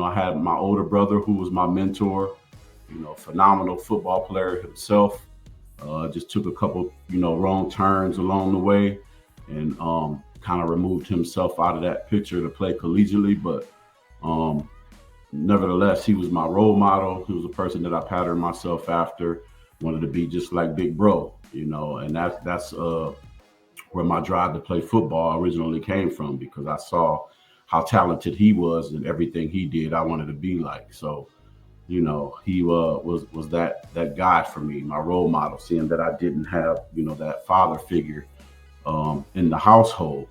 I had my older brother who was my mentor, phenomenal football player himself. Just took a couple, wrong turns along the way and kind of removed himself out of that picture to play collegiately. But nevertheless, he was my role model. He was a person that I patterned myself after, wanted to be just like Big Bro, and that's where my drive to play football originally came from, because I saw how talented he was and everything he did, I wanted to be like. So, he was that guy for me, my role model, seeing that I didn't have, that father figure in the household.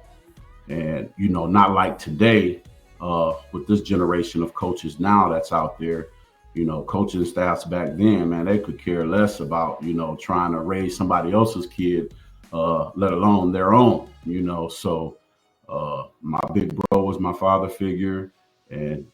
And, not like today with this generation of coaches now that's out there, coaching staffs back then, man, they could care less about, trying to raise somebody else's kid, let alone their own, So my big bro was my father figure, and,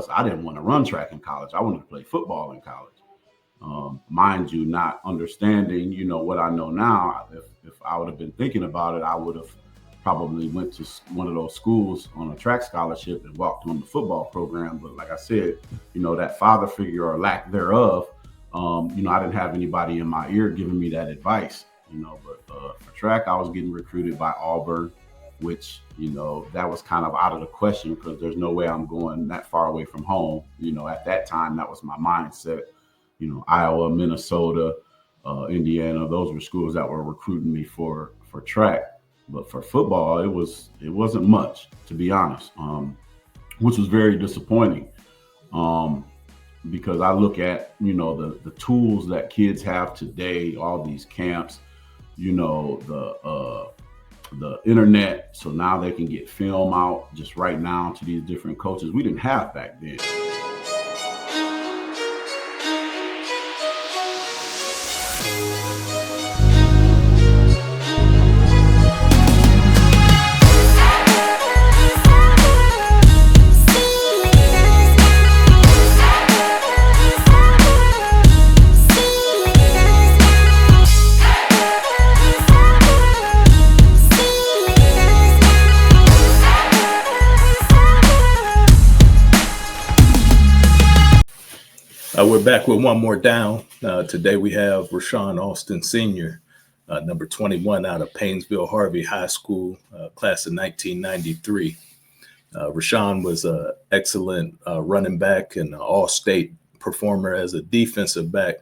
I didn't want to run track in college. I wanted to play football in college. Mind you, not understanding, what I know now. If I would have been thinking about it, I would have probably went to one of those schools on a track scholarship and walked on the football program. But like I said, that father figure or lack thereof, I didn't have anybody in my ear giving me that advice, But for track, I was getting recruited by Auburn, which, that was kind of out of the question, because there's no way I'm going that far away from home. At that time, that was my mindset. Iowa, Minnesota, Indiana, those were schools that were recruiting me for track. But for football, it wasn't much, to be honest, which was very disappointing, because I look at, the tools that kids have today, all these camps, the internet, so now they can get film out just right now to these different coaches we didn't have back then. We're back with one more down. Today we have Rhashahn Alston Sr., number 21 out of Painesville, Harvey High School, class of 1993. Rhashahn was an excellent running back and an all-state performer as a defensive back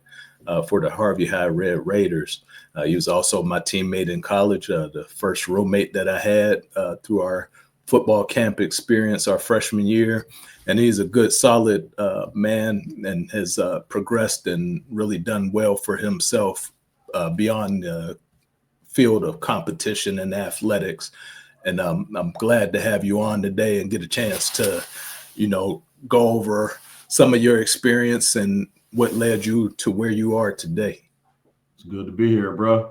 for the Harvey High Red Raiders. He was also my teammate in college, the first roommate that I had through our football camp experience our freshman year. And he's a good, solid man, and has progressed and really done well for himself beyond the field of competition and athletics. And I'm glad to have you on today and get a chance to, go over some of your experience and what led you to where you are today. It's good to be here, bro.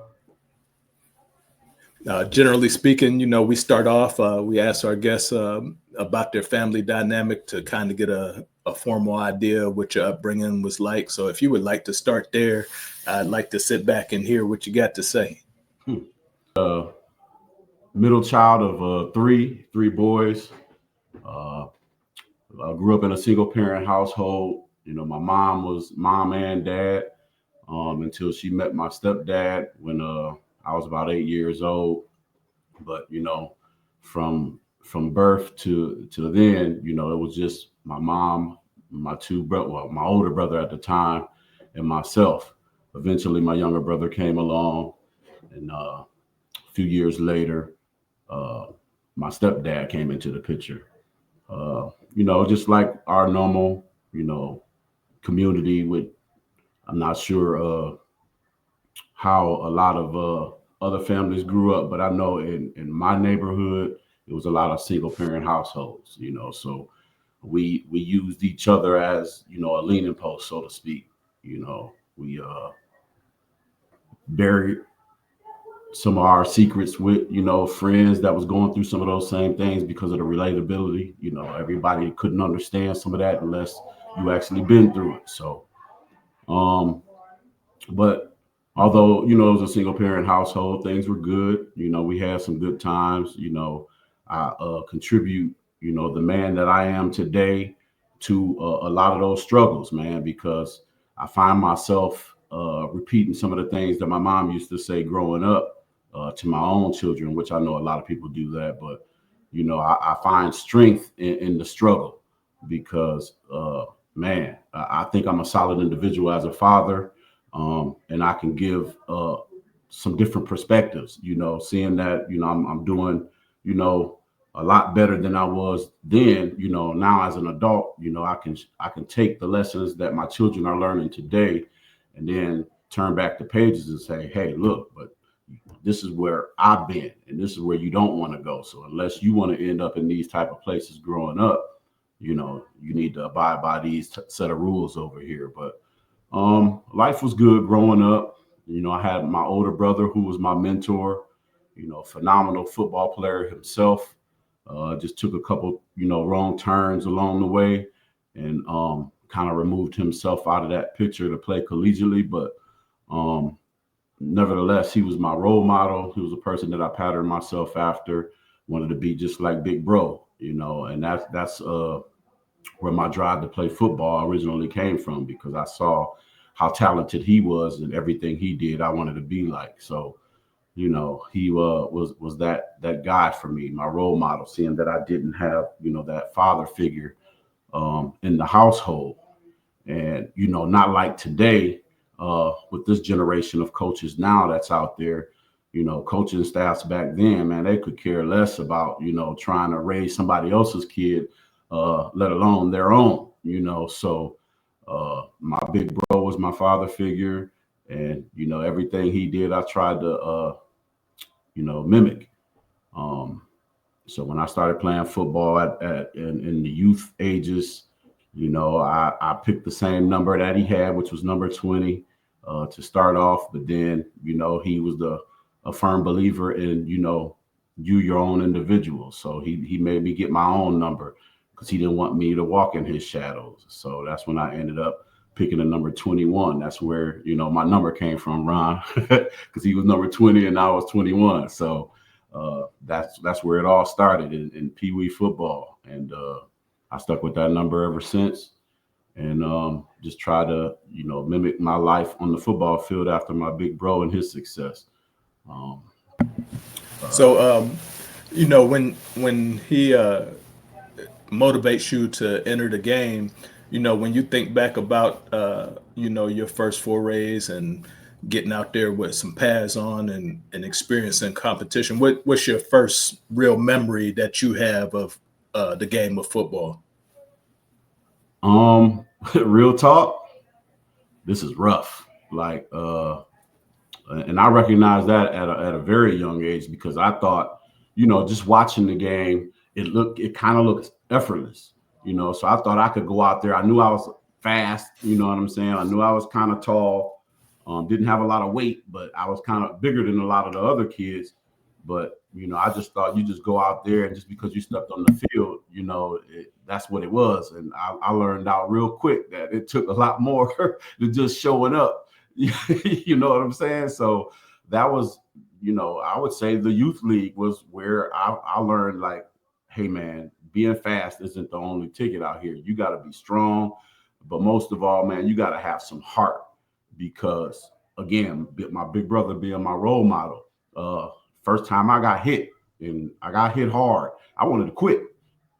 Generally speaking, we start off, we ask our guests about their family dynamic to kind of get a formal idea of what your upbringing was like. So if you would like to start there, I'd like to sit back and hear what you got to say. Middle child of three boys. I grew up in a single parent household. My mom and dad. until she met my stepdad when I was about 8 years old. But from birth to then, it was just my mom, my two brother, well, my older brother at the time, and myself. Eventually, my younger brother came along, and a few years later, uh, my stepdad came into the picture. Just like our normal, community with, I'm not sure how a lot of other families grew up, but I know in my neighborhood, it was a lot of single parent households, so we used each other as, a leaning post, so to speak. We buried some of our secrets with, friends that was going through some of those same things because of the relatability. Everybody couldn't understand some of that unless you actually been through it. So, um, but although, it was a single parent household, things were good. We had some good times. I contribute, the man that I am today to a lot of those struggles, man, because I find myself repeating some of the things that my mom used to say growing up to my own children, which I know a lot of people do that. But, I find strength in the struggle because, man, I think I'm a solid individual as a father. And I can give some different perspectives, seeing that, I'm doing, a lot better than I was then, now as an adult, I can take the lessons that my children are learning today and then turn back the pages and say, hey, look, but this is where I've been and this is where you don't want to go. So unless you want to end up in these type of places growing up, you need to abide by these set of rules over here. But life was good growing up. I had my older brother who was my mentor, phenomenal football player himself. Just took a couple, wrong turns along the way and kind of removed himself out of that picture to play collegiately. But um, nevertheless, he was my role model. He was a person that I patterned myself after, wanted to be just like Big Bro, and that's where my drive to play football originally came from, because I saw how talented he was and everything he did, I wanted to be like. So, he was that guy for me, my role model, seeing that I didn't have, that father figure in the household. And, not like today with this generation of coaches now that's out there, coaching staffs back then, man, they could care less about, trying to raise somebody else's kid, let alone their own, So my big bro was my father figure. And, everything he did, I tried to, mimic. Um, so when I started playing football in the youth ages, I picked the same number that he had, which was number 20 to start off. But then, he was a firm believer in, you your own individual. So he made me get my own number because he didn't want me to walk in his shadows. So that's when I ended up picking the number 21. That's where, my number came from, Ron, because he was number 20 and I was 21. So that's where it all started in Pee Wee football. And I stuck with that number ever since, and just try to, mimic my life on the football field after my big bro and his success. Um, So, when he motivates you to enter the game, when you think back about, your first forays and getting out there with some pads on and experiencing competition, what's your first real memory that you have of the game of football? Real talk, this is rough. Like, and I recognize that at a very young age, because I thought, just watching the game, it kind of looked effortless, So I thought I could go out there. I knew I was fast, you know what I'm saying? I knew I was kind of tall, didn't have a lot of weight, but I was kind of bigger than a lot of the other kids. But I just thought you just go out there and just because you stepped on the field, that's what it was. And I learned out real quick that it took a lot more than just showing up. You know what I'm saying? So that was, I would say the youth league was where I learned, like, hey man, being fast isn't the only ticket out here. You got to be strong, but most of all, man, you got to have some heart, because, again, my big brother being my role model. First time I got hit, and I got hit hard, I wanted to quit.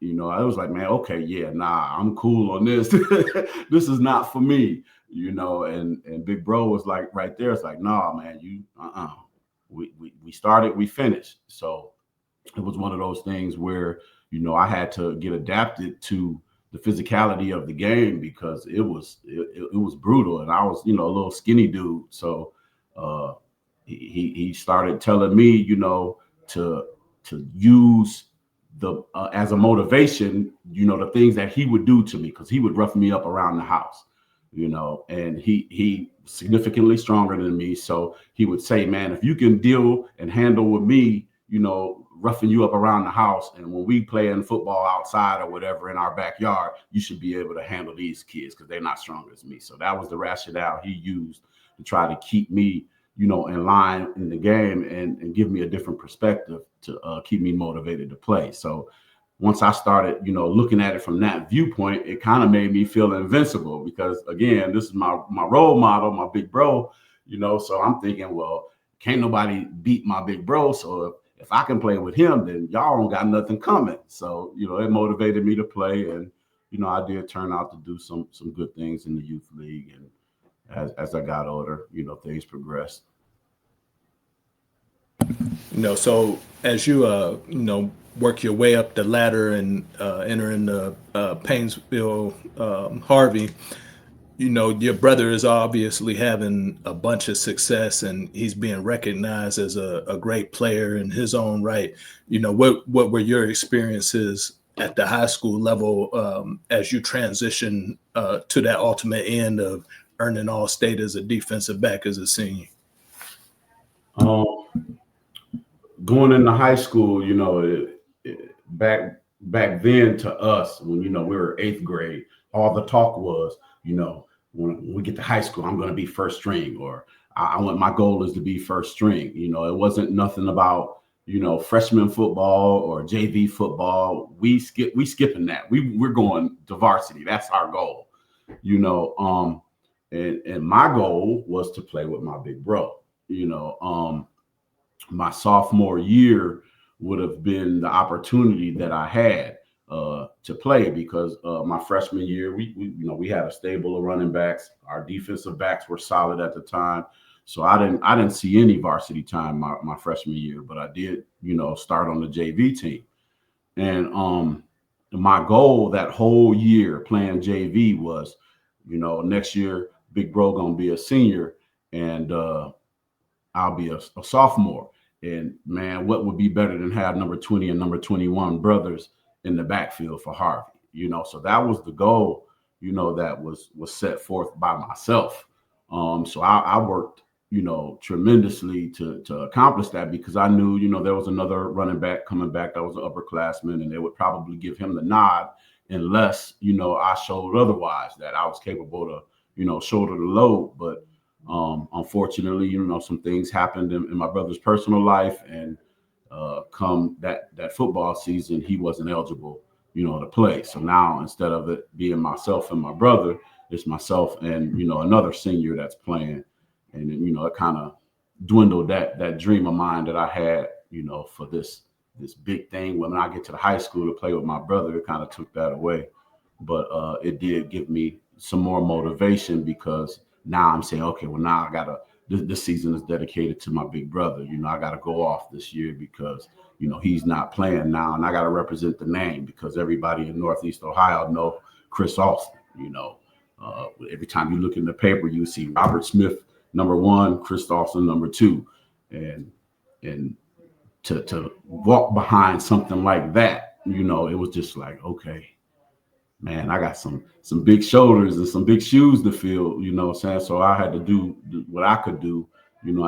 I was like, man, okay, yeah, nah, I'm cool on this. This is not for me, and big bro was like right there. It's like, nah, man, we started, we finished. So it was one of those things where, I had to get adapted to the physicality of the game, because it was brutal, and I was, a little skinny dude. So he started telling me, to use the as a motivation, the things that he would do to me, because he would rough me up around the house, and he significantly stronger than me. So he would say, man, if you can deal and handle with me, roughing you up around the house, and when we play in football outside or whatever in our backyard, you should be able to handle these kids because they're not strong as me. So that was the rationale he used to try to keep me, in line in the game, and give me a different perspective to keep me motivated to play. So once I started, looking at it from that viewpoint, it kind of made me feel invincible, because, again, this is my role model, my big bro, so I'm thinking, well, can't nobody beat my big bro. So if I can play with him, then y'all don't got nothing coming. So, it motivated me to play. And, I did turn out to do some good things in the youth league. And as I got older, things progressed. So as you, work your way up the ladder and enter into Painesville, Harvey, your brother is obviously having a bunch of success, and he's being recognized as a great player in his own right. What were your experiences at the high school level as you transition to that ultimate end of earning All-State as a defensive back as a senior? Going into high school, back then to us, when, we were 8th grade, all the talk was, when we get to high school, I'm going to be first string, or I want, my goal is to be first string. It wasn't nothing about, freshman football or JV football. We skipping that. We're going to varsity. That's our goal, and my goal was to play with my big bro. My sophomore year would have been the opportunity that I had to play, because my freshman year, we had a stable of running backs. Our defensive backs were solid at the time. So I didn't see any varsity time my freshman year, but I did, start on the JV team. And my goal that whole year playing JV was, next year, big bro gonna be a senior, and I'll be a sophomore. And man, what would be better than have number 20 and number 21 brothers in the backfield for Harvey? So that was the goal, that was set forth by myself. So I worked, tremendously to accomplish that, because I knew, there was another running back coming back that was an upperclassman, and they would probably give him the nod unless, I showed otherwise, that I was capable to, shoulder the load. But unfortunately, some things happened in my brother's personal life, and come that football season, he wasn't eligible, to play. So now, instead of it being myself and my brother, it's myself and, another senior that's playing. And it kind of dwindled that dream of mine that I had, for this big thing. When I get to the high school to play with my brother, it kind of took that away. But it did give me some more motivation, because now I'm saying, okay, well, now I gotta, this season is dedicated to my big brother. I gotta go off this year, because, he's not playing now, and I gotta represent the name, because everybody in Northeast Ohio know Chris Alston. Every time you look in the paper, you see Robert Smith, number 1, Chris Alston, number 2. And to walk behind something like that, it was just like, okay, man, I got some big shoulders and some big shoes to fill, what I'm saying? So I had to do what I could do,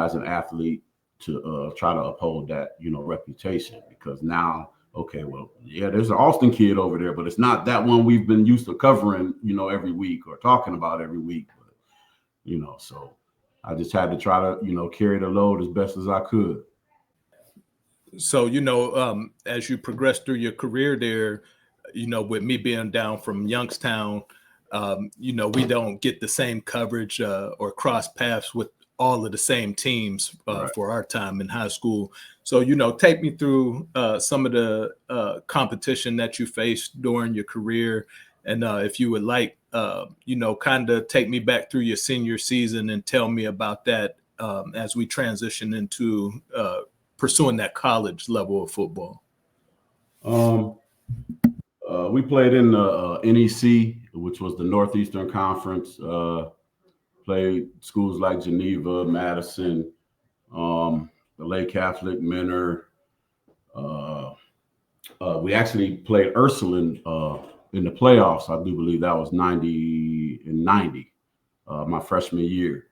as an athlete, to try to uphold that, reputation. Because now, okay, well, yeah, there's an Alston kid over there, but it's not that one we've been used to covering, every week, or talking about every week. But, so I just had to try to, carry the load as best as I could. So, as you progress through your career there, with me being down from Youngstown, we don't get the same coverage or cross paths with all of the same teams Right. for our time in high school. So, take me through some of the competition that you faced during your career. And if you would like, kind of take me back through your senior season and tell me about that as we transition into pursuing that college level of football. We played in the NEC, which was the Northeastern Conference. Played schools like Geneva, Madison, the Lake Catholic, Menor. We actually played Ursuline in the playoffs. I do believe that was 90 and 90, my freshman year.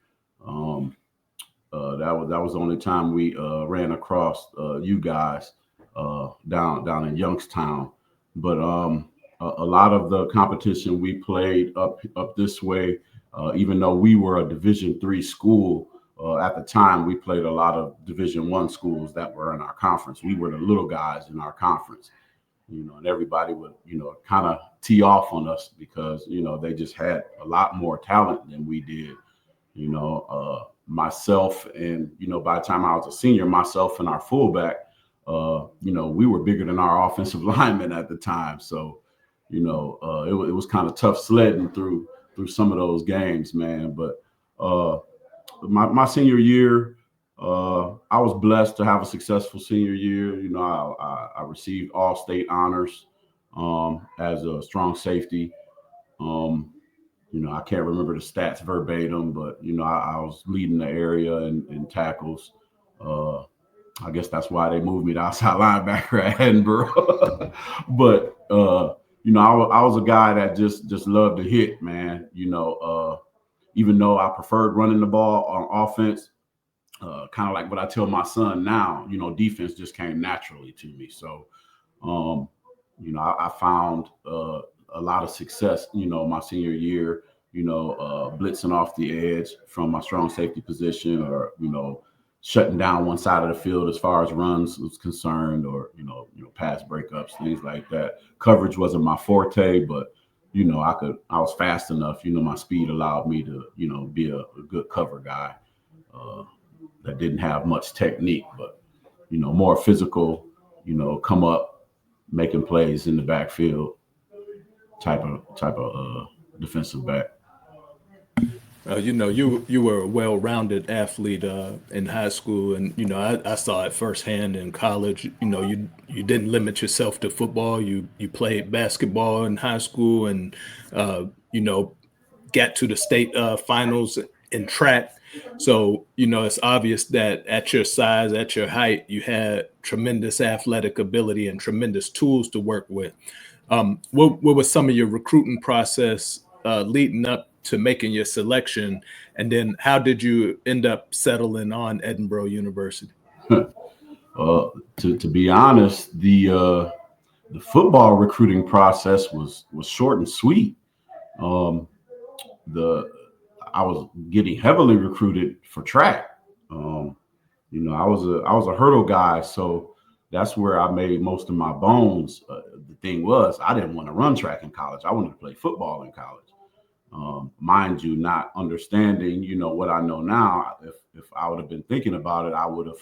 That was the only time we ran across you guys down in Youngstown. But a lot of the competition we played up this way, even though we were a Division III school at the time, we played a lot of Division I schools that were in our conference. We were the little guys in our conference, and everybody would, kind of tee off on us because, they just had a lot more talent than we did. Myself and, by the time I was a senior, myself and our fullback, we were bigger than our offensive linemen at the time. So, it was kind of tough sledding through some of those games, man. But my senior year, I was blessed to have a successful senior year. I received all state honors as a strong safety. I can't remember the stats verbatim, but, I was leading the area in tackles. I guess that's why they moved me to outside linebacker at Edinboro. But, I was a guy that just loved to hit, man. Even though I preferred running the ball on offense, kind of like what I tell my son now, defense just came naturally to me. So, I found a lot of success, my senior year, blitzing off the edge from my strong safety position, or, shutting down one side of the field as far as runs was concerned, or, pass breakups, things like that. Coverage wasn't my forte, but, I was fast enough, my speed allowed me to, be a good cover guy that didn't have much technique, but, more physical, come up, making plays in the backfield type of defensive back. You were a well-rounded athlete in high school, and I saw it firsthand in college. You didn't limit yourself to football. You played basketball in high school, and got to the state finals in track. So it's obvious that at your size, at your height, you had tremendous athletic ability and tremendous tools to work with. What was some of your recruiting process leading up to making your selection, and then how did you end up settling on Edinboro University? To be honest, the football recruiting process was short and sweet. I was getting heavily recruited for track. I was a hurdle guy, so that's where I made most of my bones. The thing was, I didn't want to run track in college. I wanted to play football in college. Mind you, not understanding, what I know now. If I would have been thinking about it, I would have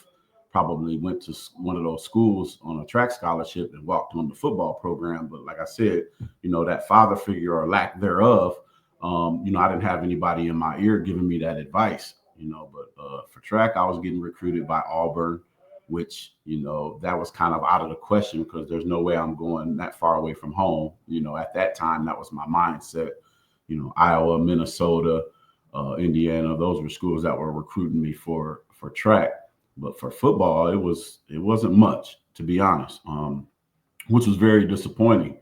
probably went to one of those schools on a track scholarship and walked on the football program. But like I said, that father figure or lack thereof, I didn't have anybody in my ear giving me that advice, but for track, I was getting recruited by Auburn, which, that was kind of out of the question because there's no way I'm going that far away from home. At that time, that was my mindset. Iowa, Minnesota, Indiana, those were schools that were recruiting me for track. But for football, it wasn't much, to be honest, which was very disappointing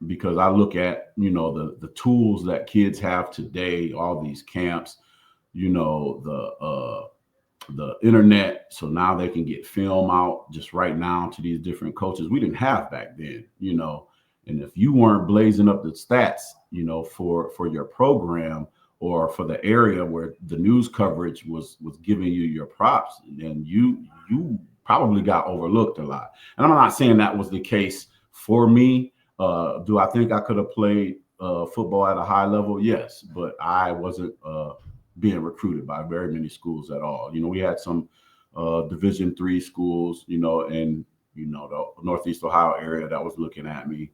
because I look at, the tools that kids have today, all these camps, the internet. So now they can get film out just right now to these different coaches we didn't have back then, And if you weren't blazing up the stats, for your program or for the area where the news coverage was giving you your props, then you probably got overlooked a lot. And I'm not saying that was the case for me. Do I think I could have played football at a high level? Yes, but I wasn't being recruited by very many schools at all. We had some Division III schools, in the Northeast Ohio area that was looking at me.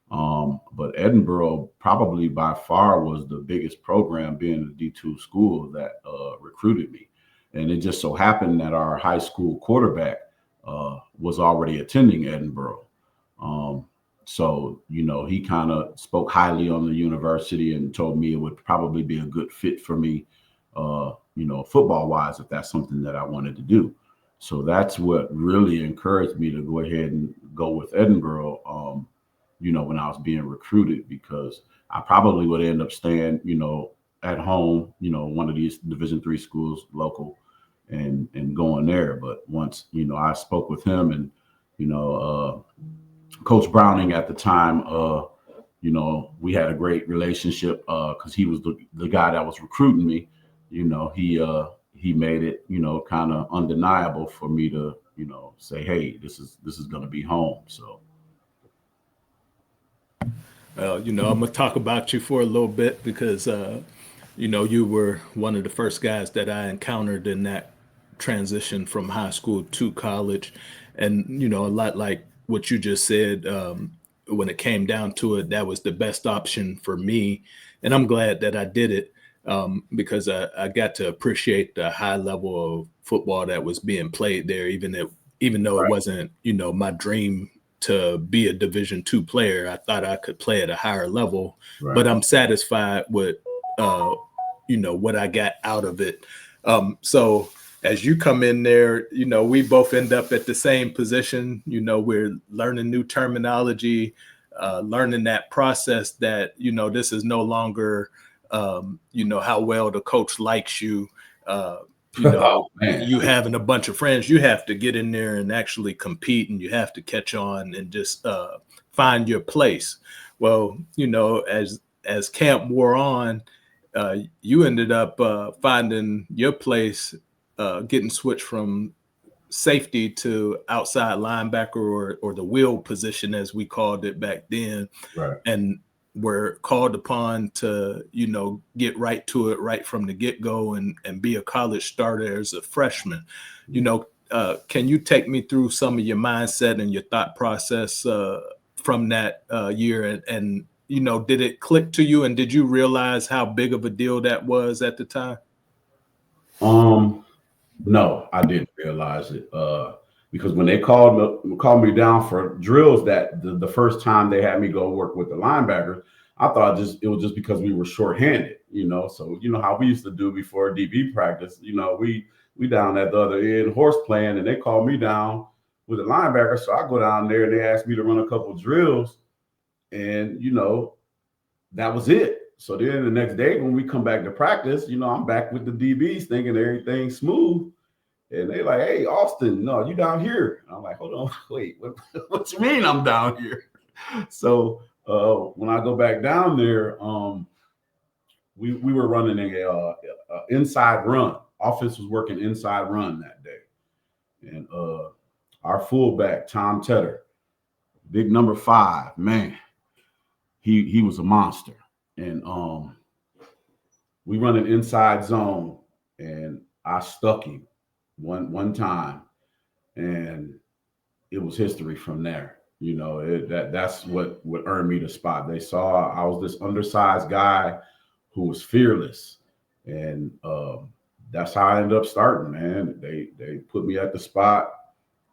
But Edinboro probably by far was the biggest program, being a D2 school, that recruited me. And it just so happened that our high school quarterback was already attending Edinboro. So, he kind of spoke highly on the university and told me it would probably be a good fit for me, football wise, if that's something that I wanted to do. So that's what really encouraged me to go ahead and go with Edinboro, when I was being recruited, because I probably would end up staying, at home, one of these Division III schools local, and going there. But once, I spoke with him, and, Coach Browning at the time, we had a great relationship because he was the guy that was recruiting me. He made it, kind of undeniable for me to, say, hey, this is going to be home. So. I'm going to talk about you for a little bit because, you were one of the first guys that I encountered in that transition from high school to college. And, a lot like what you just said, when it came down to it, that was the best option for me. And I'm glad that I did it because I got to appreciate the high level of football that was being played there, even though it wasn't, my dream to be a Division II player. I thought I could play at a higher level, but I'm satisfied with, what I got out of it. So as you come in there, we both end up at the same position. We're learning new terminology, learning that process that, this is no longer, how well the coach likes you. You having a bunch of friends, you have to get in there and actually compete, and you have to catch on and just find your place. Well, as camp wore on, you ended up finding your place, getting switched from safety to outside linebacker or the wheel position, as we called it back then. Right. And were called upon to, get right to it right from the get-go and be a college starter as a freshman. Can you take me through some of your mindset and your thought process from that year? And did it click to you? And did you realize how big of a deal that was at the time? No, I didn't realize it because when they called me down for drills, that the first time they had me go work with the linebackers, I thought it was just because we were shorthanded, So how we used to do before DB practice, we down at the other end horse playing, and they called me down with the linebacker. So I go down there and they asked me to run a couple of drills, and that was it. So then the next day when we come back to practice, I'm back with the DBs thinking everything's smooth. And they like, hey, Alston, no, you down here. And I'm like, hold on, wait, what you mean I'm down here? So when I go back down there, we were running a inside run. Offense was working inside run that day. And our fullback, Tom Tedder, big number 5, man, he was a monster. And we run an inside zone, and I stuck him one time, and it was history from there. That's what earned me the spot. They saw I was this undersized guy who was fearless, and that's how I ended up starting. Man, they put me at the spot,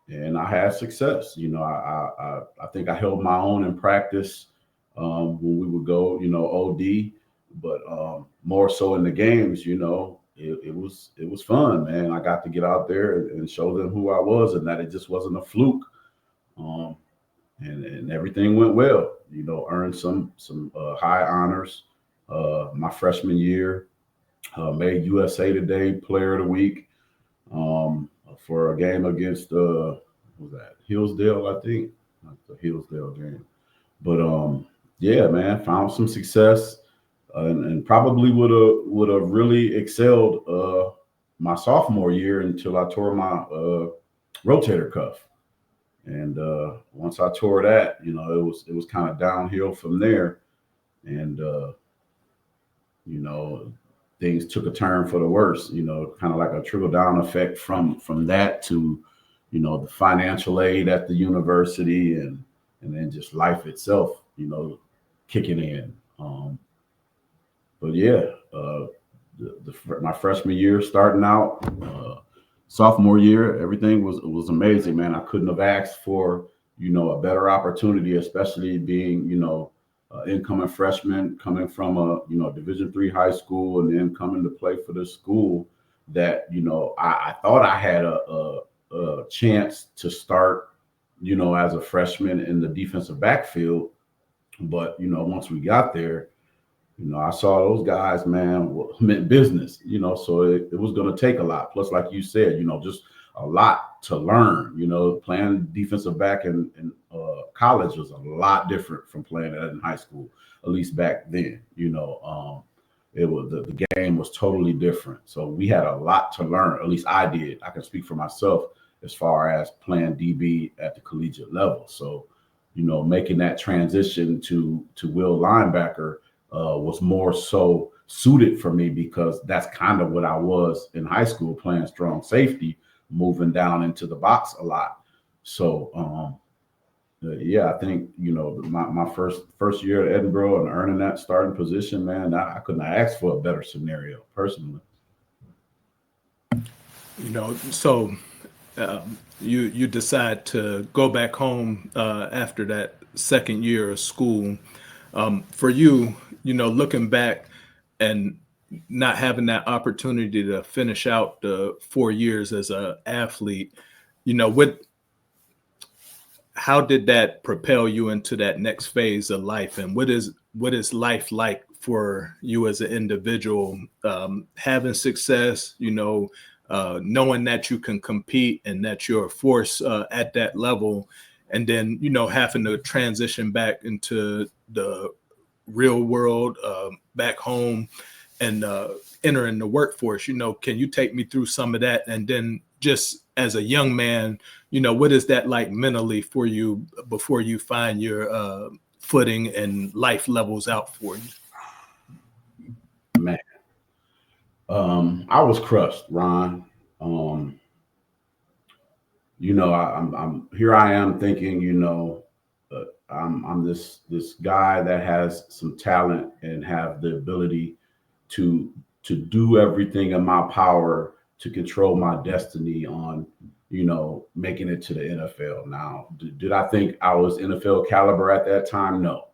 and I had success. I think I held my own in practice when we would go, OD, but more so in the games, it was fun, man. I got to get out there and show them who I was, and that it just wasn't a fluke. And everything went well. Earned some high honors. My freshman year, made USA Today Player of the Week for a game against what was that, Hillsdale, I think, not the Hillsdale game. But yeah, man, found some success. And probably would have really excelled my sophomore year until I tore my rotator cuff. And once I tore that, it was kind of downhill from there. And things took a turn for the worse. Kind of like a trickle down effect from that to the financial aid at the university, and then just life itself, kicking in. But yeah, my freshman year starting out, sophomore year, everything was amazing, man. I couldn't have asked for a better opportunity, especially being incoming freshman, coming from a Division III high school, and then coming to play for this school that I thought I had a chance to start as a freshman in the defensive backfield. But once we got there, I saw those guys, man, meant business, so it was going to take a lot. Plus, like you said, just a lot to learn. Playing defensive back in college was a lot different from playing it in high school, at least back then. It was the game was totally different. So we had a lot to learn. At least I did. I can speak for myself as far as playing DB at the collegiate level. So, making that transition to will linebacker was more so suited for me, because that's kind of what I was in high school, playing strong safety, moving down into the box a lot. So, I think, my first year at Edinboro and earning that starting position, man, I couldn't have asked for a better scenario personally. So you decide to go back home after that second year of school. For you, looking back and not having that opportunity to finish out the 4 years as an athlete, how did that propel you into that next phase of life? And what is life like for you as an individual, having success, knowing that you can compete and that you're a force at that level, and then, having to transition back into the real world, back home, and entering the workforce? Can you take me through some of that? And then just as a young man, what is that like mentally for you before you find your footing and life levels out for you? Man, I was crushed, Ron. I'm here. I am thinking, I'm this guy that has some talent and have the ability to do everything in my power to control my destiny on, making it to the NFL. Now, did I think I was NFL caliber at that time? No.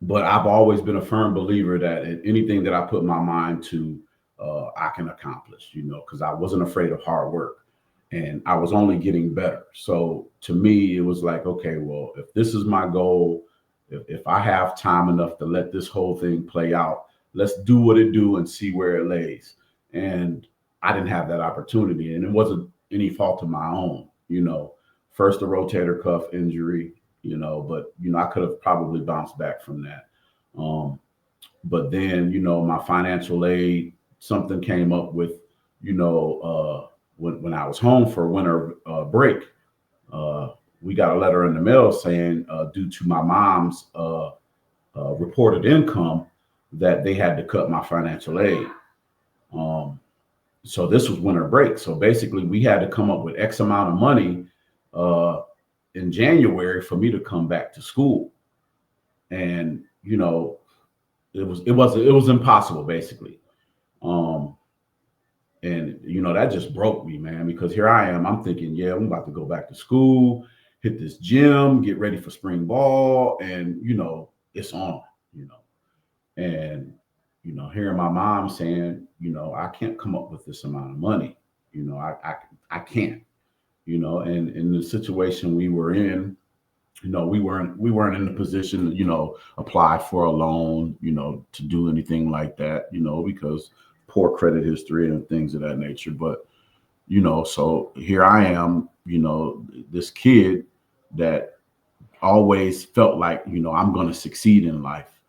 But I've always been a firm believer that anything that I put my mind to, I can accomplish, because I wasn't afraid of hard work, and I was only getting better. So to me, it was like, okay, well, if this is my goal, if I have time enough to let this whole thing play out, let's do what it do and see where it lays. And I didn't have that opportunity, and it wasn't any fault of my own. First a rotator cuff injury, but I could have probably bounced back from that. But then, my financial aid, something came up with, when I was home for winter break, we got a letter in the mail saying, due to my mom's reported income, that they had to cut my financial aid. So this was winter break. So basically we had to come up with X amount of money in January for me to come back to school. And, it was impossible, basically. And, that just broke me, man, because here I am, I'm thinking, yeah, I'm about to go back to school, hit this gym, get ready for spring ball. And, it's on, and, hearing my mom saying, I can't come up with this amount of money, I can't, and in the situation we were in, we weren't in the position to, apply for a loan, to do anything like that, because poor credit history and things of that nature. But, so here I am, this kid that always felt like, I'm going to succeed in life.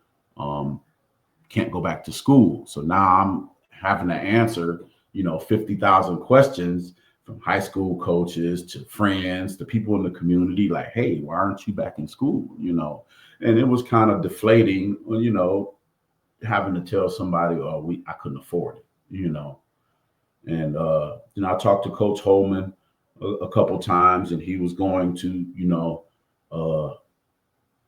Can't go back to school. So now I'm having to answer, 50,000 questions from high school coaches to friends to people in the community, like, hey, why aren't you back in school? And it was kind of deflating, having to tell somebody, oh, I couldn't afford it. And I talked to Coach Holman a couple times, and he was going to,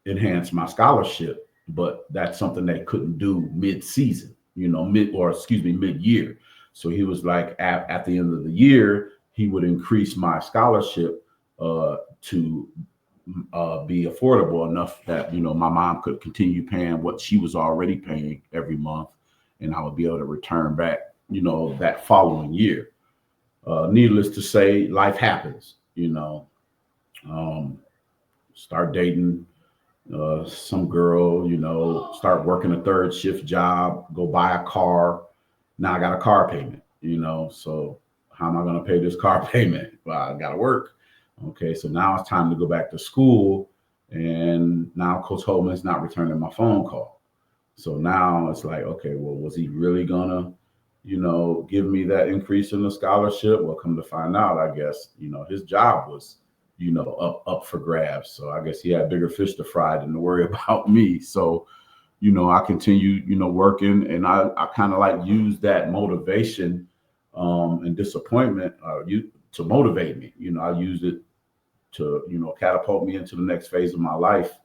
enhance my scholarship, but that's something they couldn't do mid-season, mid-year. So he was like, at the end of the year, he would increase my scholarship to be affordable enough that, my mom could continue paying what she was already paying every month, and I would be able to return back, that following year. Needless to say, life happens, start dating some girl, start working a third shift job, go buy a car. Now I got a car payment, so how am I going to pay this car payment? Well, I got to work. Okay, so now it's time to go back to school. And now Coach Holman's not returning my phone call. So now it's like, okay, well, was he really going to, give me that increase in the scholarship? Well, come to find out, I guess, his job was, up for grabs. So I guess he had bigger fish to fry than to worry about me. So, I continue, working, and I kind of like use that motivation and disappointment to motivate me. I use it to, catapult me into the next phase of my life,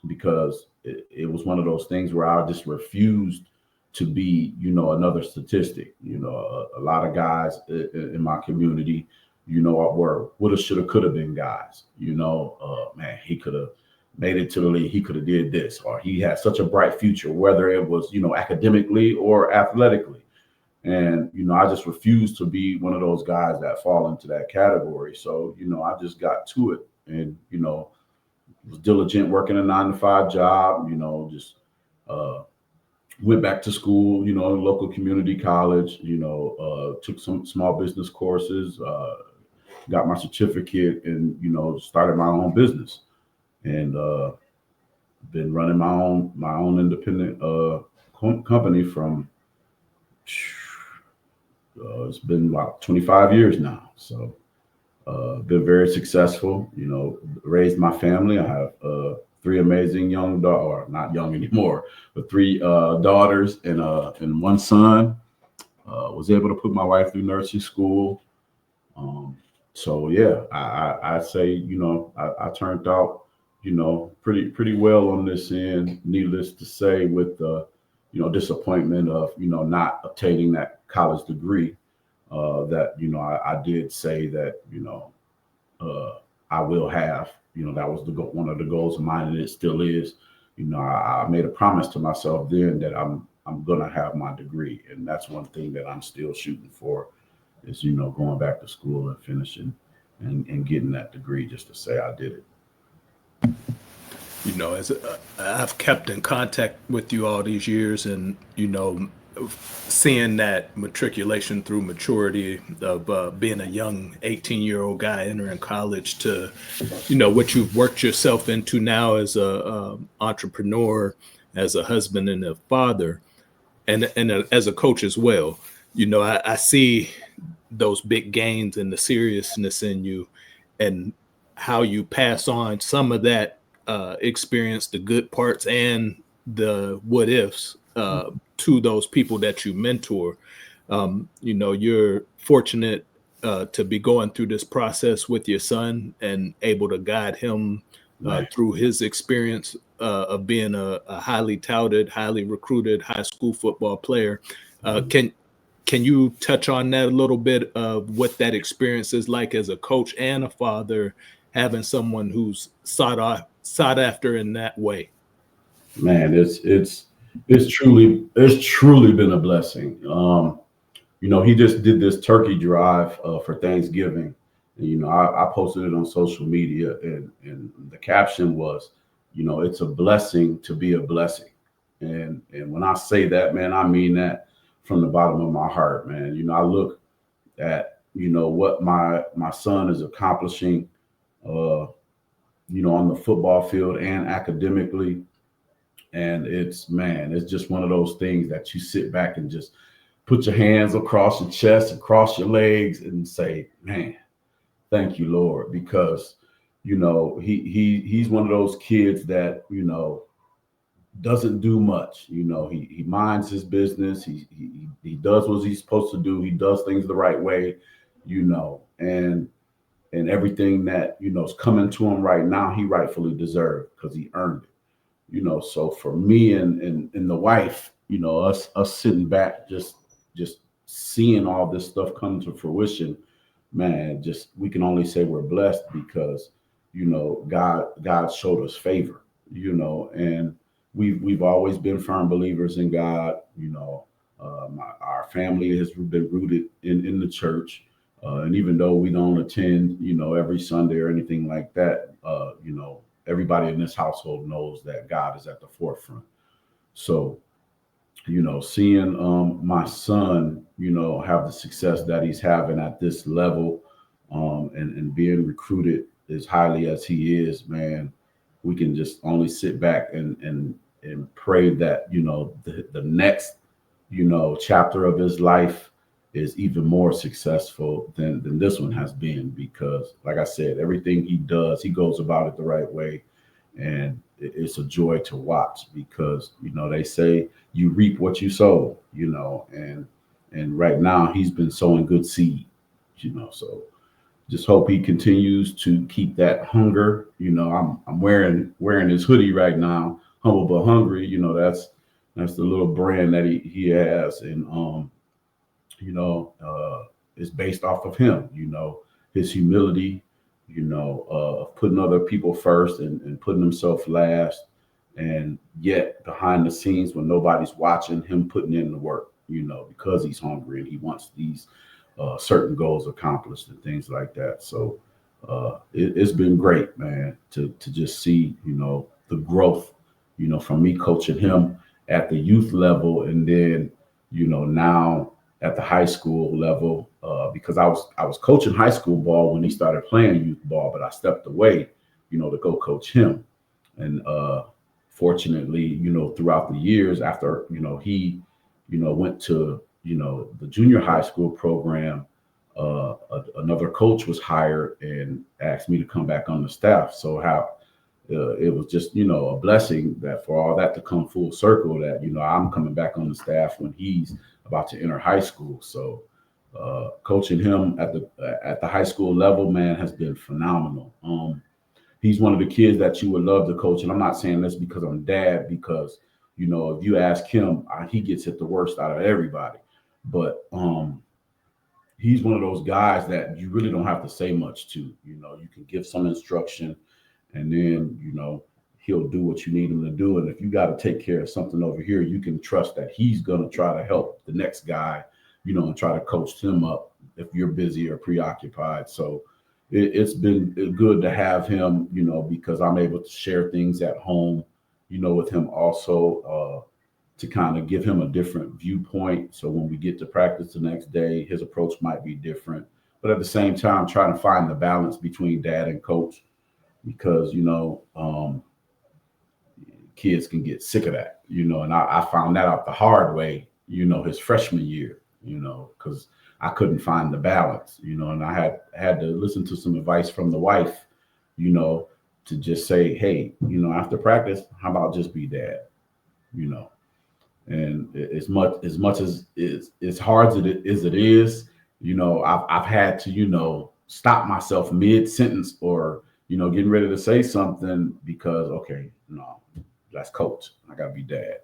because it was one of those things where I just refused to be, another statistic. A lot of guys in my community, were woulda, shoulda, coulda been guys. Man, he could have made it to the league. He could have did this, or he had such a bright future, whether it was, academically or athletically. And, I just refused to be one of those guys that fall into that category. So, I just got to it and, was diligent working a 9-to-5 job, just went back to school, local community college, took some small business courses, got my certificate, and, started my own business, and been running my own independent company from it's been about 25 years now. So been very successful, raised my family. I have 3 amazing young daughters, or not young anymore, but 3 daughters and 1 son. Was able to put my wife through nursing school. So yeah, I say, I turned out, pretty well on this end. Needless to say, with the, disappointment of, not obtaining that college degree, that, I did say that, I will have, that was one of the goals of mine, and it still is. I made a promise to myself then that I'm gonna have my degree, and that's one thing that I'm still shooting for, is going back to school and finishing and getting that degree, just to say I did it. As I've kept in contact with you all these years, and seeing that matriculation through maturity of being a young 18-year-old guy entering college to what you've worked yourself into now as a entrepreneur, as a husband and a father, and as a coach as well. I see those big gains and the seriousness in you, and how you pass on some of that experience, the good parts and the what ifs, to those people that you mentor. You're fortunate to be going through this process with your son and able to guide him through his experience of being a highly touted, highly recruited high school football player. Can you touch on that a little bit of what that experience is like as a coach and a father, having someone who's sought after in that way? Man, it's truly been a blessing. He just did this turkey drive for Thanksgiving. And, I posted it on social media, and the caption was, it's a blessing to be a blessing. And when I say that, man, I mean that from the bottom of my heart, man. I look at, what my son is accomplishing, on the football field and academically. And it's just one of those things that you sit back and just put your hands across your chest, across your legs, and say, man, thank you, Lord, because, he's one of those kids that, doesn't do much. He minds his business. He does what he's supposed to do. He does things the right way, and everything that, is coming to him right now, he rightfully deserved because he earned it. So for me and the wife, us sitting back, just seeing all this stuff come to fruition, man, just we can only say we're blessed because, God showed us favor, and we've always been firm believers in God. Our family has been rooted in the church, and even though we don't attend, every Sunday or anything like that, everybody in this household knows that God is at the forefront. So, seeing my son, have the success that he's having at this level, and being recruited as highly as he is, man, we can just only sit back and pray that, the next, chapter of his life is even more successful than this one has been, because like I said, everything he does, he goes about it the right way. And it's a joy to watch because, they say you reap what you sow, and right now he's been sowing good seed, so just hope he continues to keep that hunger. I'm wearing his hoodie right now, humble but hungry. That's the little brand that he has. And, it's based off of him, his humility, putting other people first and putting himself last. And yet behind the scenes, when nobody's watching, him putting in the work, because he's hungry and he wants these certain goals accomplished and things like that. So it's been great, man, to just see, the growth, from me coaching him at the youth level, and then, now at the high school level, because I was coaching high school ball when he started playing youth ball, but I stepped away, to go coach him. And fortunately, throughout the years after, he, went to, the junior high school program, another coach was hired and asked me to come back on the staff. So it was just, a blessing that for all that to come full circle, that, I'm coming back on the staff when he's about to enter high school. So coaching him at the high school level, man, has been phenomenal. He's one of the kids that you would love to coach. And I'm not saying this because I'm dad, because, if you ask him, he gets hit the worst out of everybody. But he's one of those guys that you really don't have to say much to. You can give some instruction, and then, he'll do what you need him to do. And if you got to take care of something over here, you can trust that he's going to try to help the next guy, and try to coach him up if you're busy or preoccupied. So it's been good to have him, because I'm able to share things at home, with him also, to kind of give him a different viewpoint. So when we get to practice the next day, his approach might be different, but at the same time, trying to find the balance between dad and coach, because, kids can get sick of that, and I found that out the hard way, his freshman year, because I couldn't find the balance, and I had to listen to some advice from the wife, to just say, hey, after practice, how about just be dad, and as much as it's hard as it is, I've had to, stop myself mid sentence or, getting ready to say something because, okay, no, that's coach. I gotta be dad,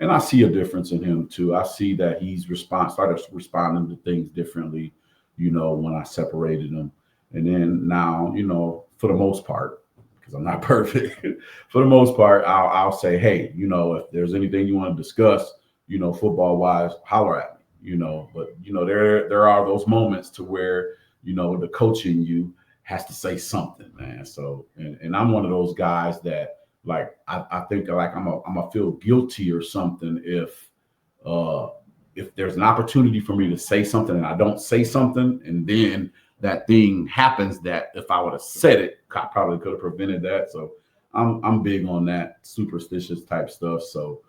and I see a difference in him too. I see that he's started responding to things differently, when I separated him. And then now, for the most part, because I'm not perfect, for the most part, I'll say, hey, if there's anything you want to discuss, football wise, holler at me, but there are those moments to where, the coach in you has to say something, man. So, and I'm one of those guys that, like, I think like I'm gonna feel guilty or something if there's an opportunity for me to say something and I don't say something, and then that thing happens that if I would have said it, I probably could have prevented that. So I'm big on that superstitious type stuff. So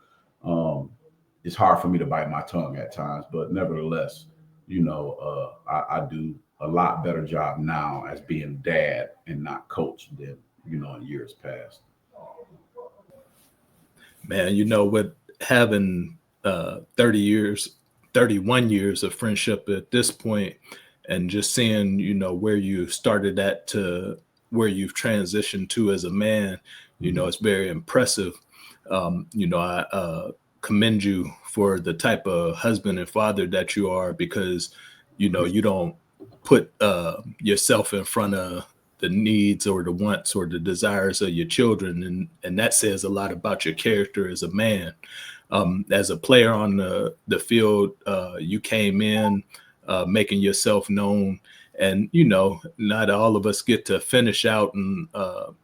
it's hard for me to bite my tongue at times, but nevertheless, I do a lot better job now as being dad and not coach than in years past. Man, with having 30 years, 31 years of friendship at this point, and just seeing, where you started at to where you've transitioned to as a man, it's very impressive. I commend you for the type of husband and father that you are, because, you don't put yourself in front of the needs or the wants or the desires of your children. And that says a lot about your character as a man. As a player on the field, you came in making yourself known. And, not all of us get to finish out and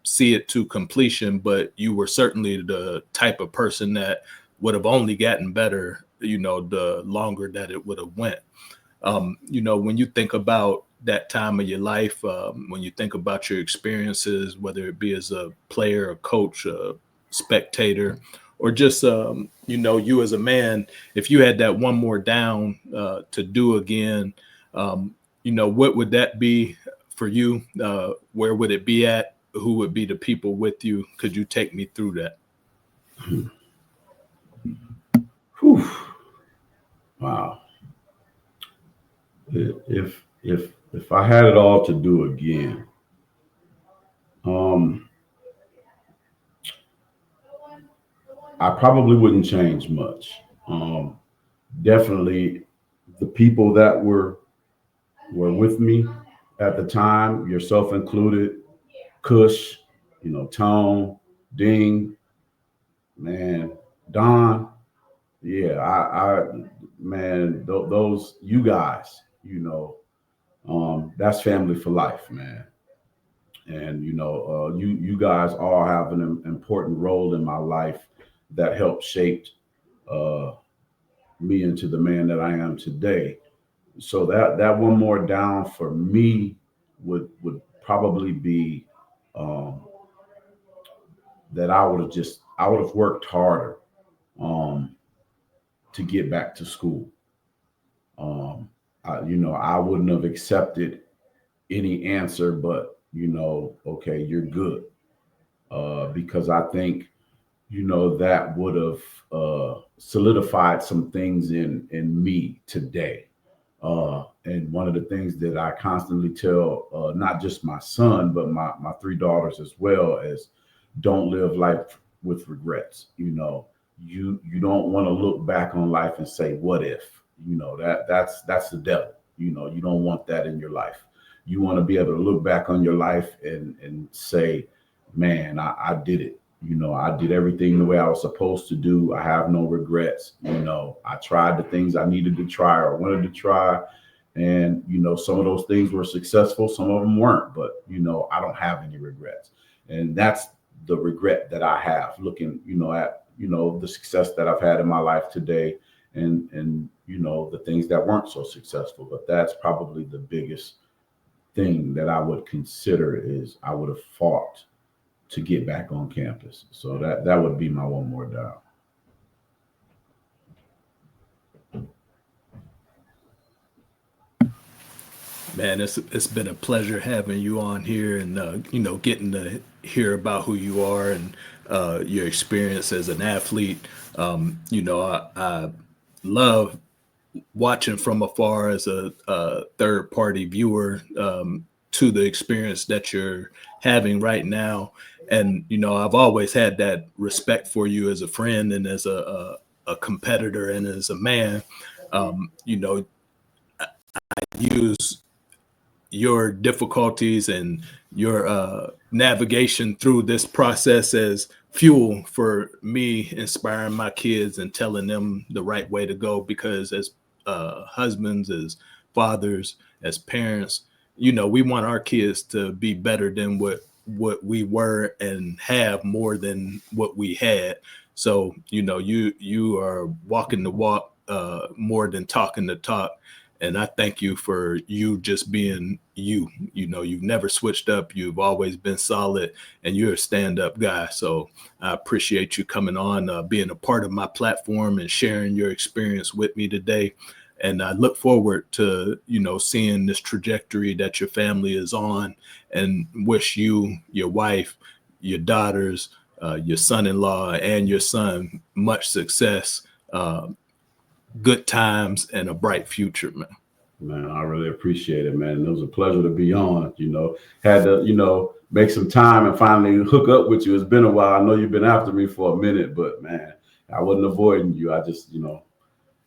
see it to completion, but you were certainly the type of person that would have only gotten better, the longer that it would have went. When you think about that time of your life, when you think about your experiences, whether it be as a player, a coach, a spectator, or just, you as a man, if you had that one more down to do again, what would that be for you? Where would it be at? Who would be the people with you? Could you take me through that? Whew. Wow. If I had it all to do again, I probably wouldn't change much. Definitely the people that were with me at the time, yourself included, Kush, Tone, Ding, man, Don. Yeah, man, those you guys, that's family for life, man. And you guys all have an important role in my life that helped shape uh, me into the man that I am today. So that one more down for me would probably be um, that I would have worked harder um, to get back to school. I wouldn't have accepted any answer, but okay, you're good, because I think that would have solidified some things in me today. And one of the things that I constantly tell, not just my son, but my three daughters as well, is don't live life with regrets. You don't want to look back on life and say, what if? That's the devil. You don't want that in your life. You want to be able to look back on your life and say, man, I did it. I did everything the way I was supposed to do. I have no regrets. I tried the things I needed to try or wanted to try. And, some of those things were successful. Some of them weren't, but, I don't have any regrets. And that's the regret that I have looking, at, the success that I've had in my life today and, the things that weren't so successful. But that's probably the biggest thing that I would consider is I would have fought to get back on campus. So that would be my one more down. Man, it's been a pleasure having you on here and getting to hear about who you are and your experience as an athlete. I love watching from afar as a third party viewer to the experience that you're having right now. And I've always had that respect for you as a friend and as a competitor and as a man. I use your difficulties and your navigation through this process as fuel for me inspiring my kids and telling them the right way to go, because as husbands, as fathers, as parents, we want our kids to be better than what we were and have more than what we had. So you are walking the walk more than talking the talk. And I thank you for you just being you. You know, you've never switched up. You've always been solid, and you're a stand-up guy. So I appreciate you coming on, being a part of my platform and sharing your experience with me today. And I look forward to, you know, seeing this trajectory that your family is on, and wish you, your wife, your daughters, your son-in-law, and your son much success, good times, and a bright future, man. Man, I really appreciate it, man. It was a pleasure to be on. Had to, make some time and finally hook up with you. It's been a while. I know you've been after me for a minute, but man, I wasn't avoiding you. I just,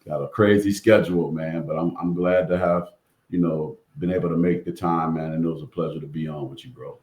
got a crazy schedule, man. But I'm glad to have, been able to make the time, man. And it was a pleasure to be on with you, bro.